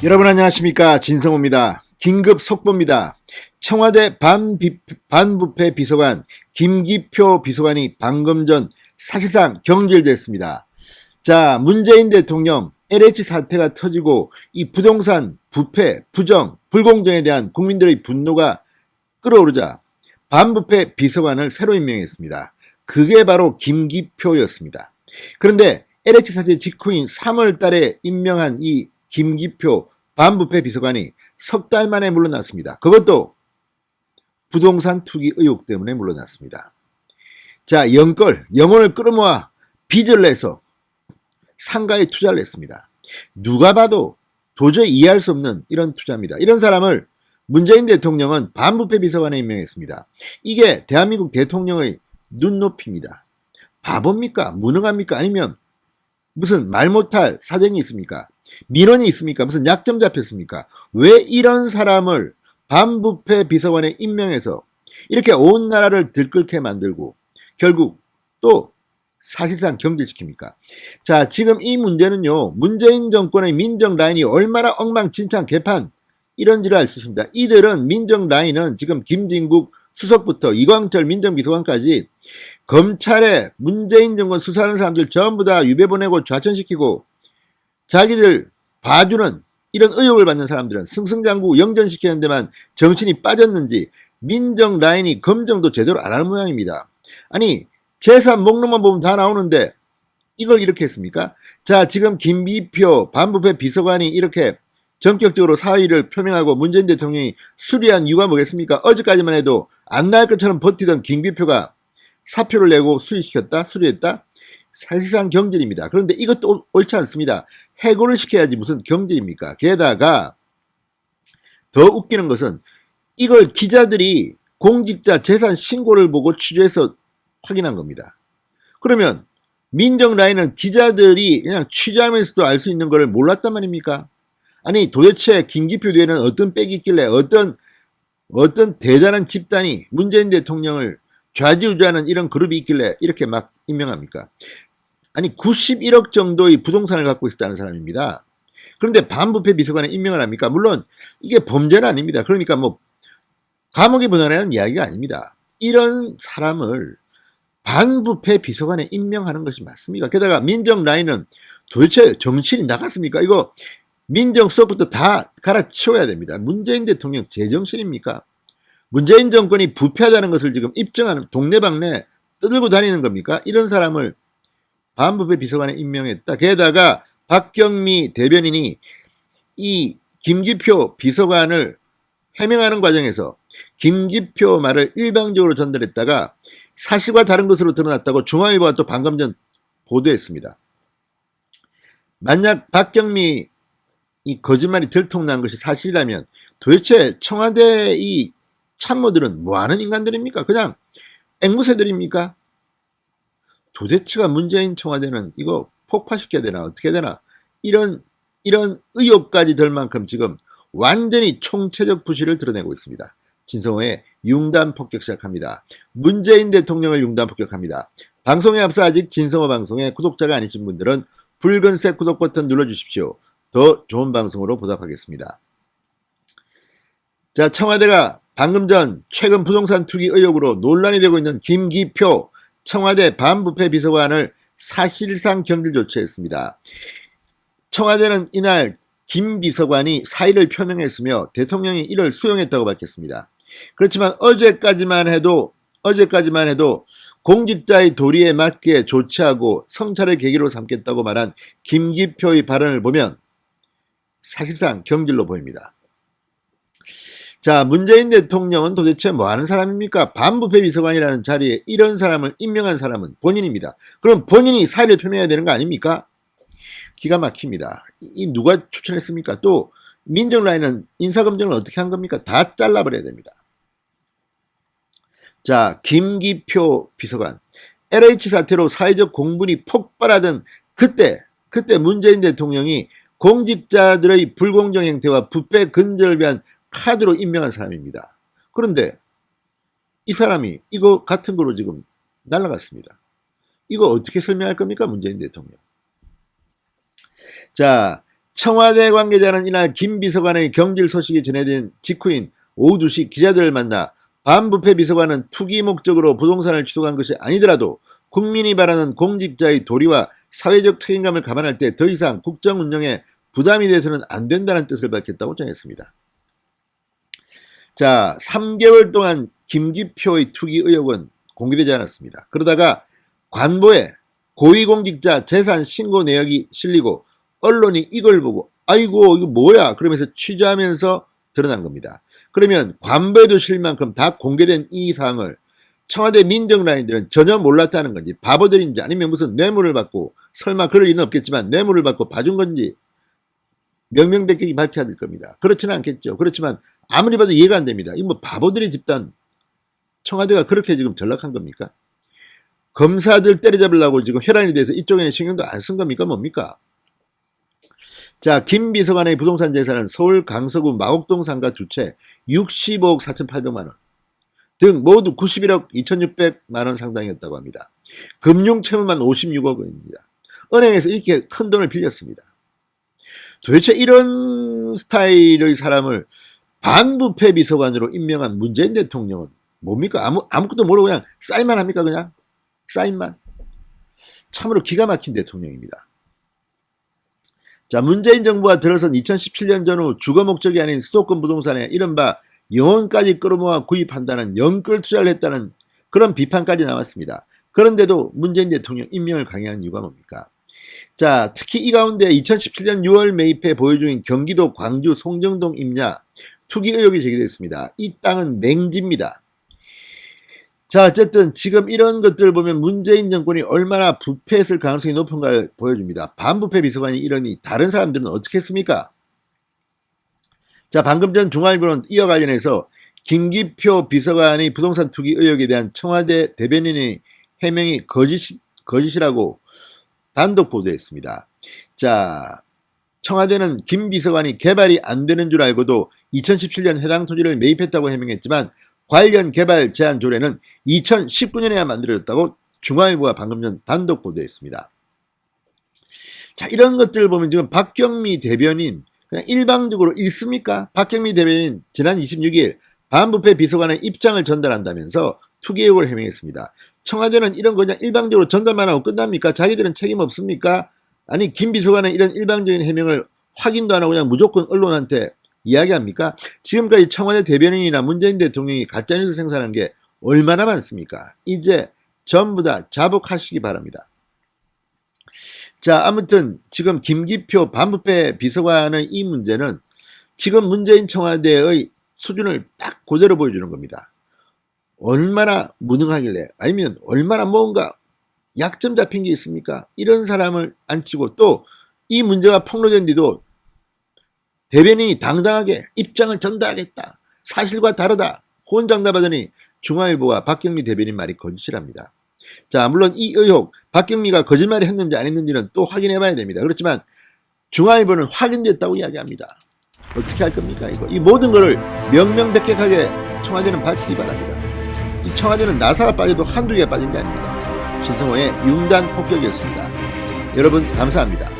여러분 안녕하십니까, 진성호입니다. 긴급 속보입니다. 청와대 반부패 비서관 김기표 비서관이 방금 전 사실상 경질됐습니다. 자, 문재인 대통령 LH 사태가 터지고 이 부동산 부패, 부정, 불공정에 대한 국민들의 분노가 끓어오르자 반부패 비서관을 새로 임명했습니다. 그게 바로 김기표였습니다. 그런데 LH 사태 직후인 3월 달에 임명한 이 김기표 반부패 비서관이 석 달 만에 물러났습니다. 그것도 부동산 투기 의혹 때문에 물러났습니다. 자, 영혼을 끌어모아 빚을 내서 상가에 투자를 했습니다. 누가 봐도 도저히 이해할 수 없는 이런 투자입니다. 이런 사람을 문재인 대통령은 반부패 비서관에 임명했습니다. 이게 대한민국 대통령의 눈높이입니다. 바보입니까? 무능합니까? 아니면 무슨 말 못할 사정이 있습니까? 민원이 있습니까? 무슨 약점 잡혔습니까? 왜 이런 사람을 반부패 비서관에 임명해서 이렇게 온 나라를 들끓게 만들고 결국 또 사실상 경질시킵니까? 자, 지금 이 문제는요, 문재인 정권의 민정 라인이 얼마나 엉망진창 개판 이런지를 알 수 있습니다. 이들은 민정 라인은 지금 김진국 수석부터 이광철 민정비서관까지 검찰에 문재인 정권 수사하는 사람들 전부 다 유배 보내고 좌천시키고 자기들 봐주는 이런 의혹을 받는 사람들은 승승장구 영전시키는 데만 정신이 빠졌는지 민정 라인이 검증도 제대로 안 하는 모양입니다. 아니, 재산 목록만 보면 다 나오는데 이걸 이렇게 했습니까? 자, 지금 김기표 반부패 비서관이 이렇게 전격적으로 사의를 표명하고 문재인 대통령이 수리한 이유가 뭐겠습니까? 어제까지만 해도 안 나을 것처럼 버티던 김기표가 사표를 내고 수리했다? 사실상 경질입니다. 그런데 이것도 옳지 않습니다. 해고를 시켜야지 무슨 경질입니까? 게다가 더 웃기는 것은 이걸 기자들이 공직자 재산 신고를 보고 취재해서 확인한 겁니다. 그러면 민정 라인은 기자들이 그냥 취재하면서도 알 수 있는 걸 몰랐단 말입니까? 아니, 도대체 김기표 뒤에는 어떤 빽이 있길래 어떤 대단한 집단이 문재인 대통령을 좌지우지하는 이런 그룹이 있길래 이렇게 막 임명합니까? 아니, 91억 정도의 부동산을 갖고 있었다는 사람입니다. 그런데 반부패 비서관에 임명을 합니까? 물론 이게 범죄는 아닙니다. 그러니까 뭐 감옥에 보내라는 이야기가 아닙니다. 이런 사람을 반부패 비서관에 임명하는 것이 맞습니까? 게다가 민정 라인은 도대체 정신이 나갔습니까? 이거 민정수석부터 다 갈아치워야 됩니다. 문재인 대통령 제정신입니까? 문재인 정권이 부패하다는 것을 지금 입증하는 동네방네 떠들고 다니는 겁니까? 이런 사람을 반부패 비서관에 임명했다. 게다가 박경미 대변인이 이 김기표 비서관을 해명하는 과정에서 김기표 말을 일방적으로 전달했다가 사실과 다른 것으로 드러났다고 중앙일보가 또 방금 전 보도했습니다. 만약 박경미 이 거짓말이 들통난 것이 사실이라면 도대체 청와대 이 참모들은 뭐하는 인간들입니까? 그냥 앵무새들입니까? 도대체가 문재인 청와대는 이거 폭파시켜야 되나 어떻게 되나 이런 의혹까지 될 만큼 지금 완전히 총체적 부실을 드러내고 있습니다. 진성호의 융단 폭격 시작합니다. 문재인 대통령을 융단 폭격합니다. 방송에 앞서 아직 진성호 방송의 구독자가 아니신 분들은 붉은색 구독 버튼 눌러주십시오. 더 좋은 방송으로 보답하겠습니다. 자, 청와대가 방금 전 최근 부동산 투기 의혹으로 논란이 되고 있는 김기표 청와대 반부패 비서관을 사실상 경질 조치했습니다. 청와대는 이날 김 비서관이 사의를 표명했으며 대통령이 이를 수용했다고 밝혔습니다. 그렇지만 어제까지만 해도 공직자의 도리에 맞게 조치하고 성찰의 계기로 삼겠다고 말한 김기표의 발언을 보면 사실상 경질로 보입니다. 자, 문재인 대통령은 도대체 뭐 하는 사람입니까? 반부패 비서관이라는 자리에 이런 사람을 임명한 사람은 본인입니다. 그럼 본인이 사의를 표명해야 되는 거 아닙니까? 기가 막힙니다. 이 누가 추천했습니까? 또 민정 라인은 인사검증을 어떻게 한 겁니까? 다 잘라버려야 됩니다. 자, 김기표 비서관. LH 사태로 사회적 공분이 폭발하던 그때 문재인 대통령이 공직자들의 불공정 행태와 부패 근절을 위한 카드로 임명한 사람입니다. 그런데 이 사람이 이거 같은 거로 지금 날아갔습니다. 이거 어떻게 설명할 겁니까? 문재인 대통령. 자, 청와대 관계자는 이날 김 비서관의 경질 소식이 전해진 직후인 오후 2시 기자들을 만나 반부패 비서관은 투기 목적으로 부동산을 취득한 것이 아니더라도 국민이 바라는 공직자의 도리와 사회적 책임감을 감안할 때 더 이상 국정 운영에 부담이 돼서는 안 된다는 뜻을 밝혔다고 전했습니다. 자, 3개월 동안 김기표의 투기 의혹은 공개되지 않았습니다. 그러다가 관보에 고위공직자 재산 신고 내역이 실리고 언론이 이걸 보고 아이고 이거 뭐야 그러면서 취재하면서 드러난 겁니다. 그러면 관보에도 실릴 만큼 다 공개된 이 사항을 청와대 민정라인들은 전혀 몰랐다는 건지 바보들인지 아니면 무슨 뇌물을 받고 설마 그럴 일은 없겠지만 뇌물을 받고 봐준 건지 명명백백히 밝혀야 될 겁니다. 그렇지는 않겠죠. 그렇지만 아무리 봐도 이해가 안 됩니다. 이 뭐 바보들의 집단 청와대가 그렇게 지금 전락한 겁니까? 검사들 때려잡으려고 지금 혈안이 돼서 이쪽에는 신경도 안 쓴 겁니까? 뭡니까? 자, 김 비서관의 부동산 재산은 서울 강서구 마곡동 상가 2채 65억 4,800만 원 등 모두 91억 2,600만 원 상당이었다고 합니다. 금융 채무만 56억 원입니다. 은행에서 이렇게 큰 돈을 빌렸습니다. 도대체 이런 스타일의 사람을 반부패 비서관으로 임명한 문재인 대통령은 뭡니까? 아무것도 모르고 그냥 사인만 합니까? 그냥 사인만. 참으로 기가 막힌 대통령입니다. 자, 문재인 정부가 들어선 2017년 전후 주거 목적이 아닌 수도권 부동산에 이른바 영혼까지 끌어모아 구입한다는 영끌 투자를 했다는 그런 비판까지 나왔습니다. 그런데도 문재인 대통령 임명을 강요한 이유가 뭡니까? 자, 특히 이 가운데 2017년 6월 매입해 보유 중인 경기도 광주 송정동 임야 투기 의혹이 제기됐습니다. 이 땅은 맹지입니다. 자, 어쨌든 지금 이런 것들을 보면 문재인 정권이 얼마나 부패했을 가능성이 높은가를 보여줍니다. 반부패 비서관이 이러니 다른 사람들은 어떻게 했습니까? 자, 방금 전 중앙일보는 이와 관련해서 김기표 비서관의 부동산 투기 의혹에 대한 청와대 대변인의 해명이 거짓이라고 단독 보도했습니다. 자, 청와대는 김 비서관이 개발이 안 되는 줄 알고도 2017년 해당 토지를 매입했다고 해명했지만 관련 개발 제한 조례는 2019년에야 만들어졌다고 중앙일보가 방금 전 단독 보도했습니다. 자, 이런 것들을 보면 지금 박경미 대변인 그냥 일방적으로 읽습니까? 박경미 대변인 지난 26일 반부패 비서관의 입장을 전달한다면서 투기 의혹을 해명했습니다. 청와대는 이런 거 그냥 일방적으로 전달만 하고 끝납니까? 자기들은 책임 없습니까? 아니 김 비서관의 이런 일방적인 해명을 확인도 안 하고 그냥 무조건 언론한테 이야기합니까? 지금까지 청와대 대변인이나 문재인 대통령이 가짜뉴스 생산한 게 얼마나 많습니까? 이제 전부 다 자복하시기 바랍니다. 자, 아무튼 지금 김기표 반부패 비서관의 이 문제는 지금 문재인 청와대의 수준을 딱 그대로 보여주는 겁니다. 얼마나 무능하길래 아니면 얼마나 뭔가 약점 잡힌 게 있습니까? 이런 사람을 앉히고 또 이 문제가 폭로된 뒤도 대변인이 당당하게 입장을 전달하겠다. 사실과 다르다. 혼장답하더니 중앙일보와 박경미 대변인 말이 거짓이랍니다. 자, 물론 이 의혹 박경미가 거짓말을 했는지 안 했는지는 또 확인해 봐야 됩니다. 그렇지만 중앙일보는 확인됐다고 이야기합니다. 어떻게 할 겁니까 이거? 이 모든 것을 명명백백하게 청와대는 밝히기 바랍니다. 이 청와대는 나사가 빠져도 한두 개가 빠진 게 아닙니다. 신성호의 융단 폭격이었습니다. 여러분 감사합니다.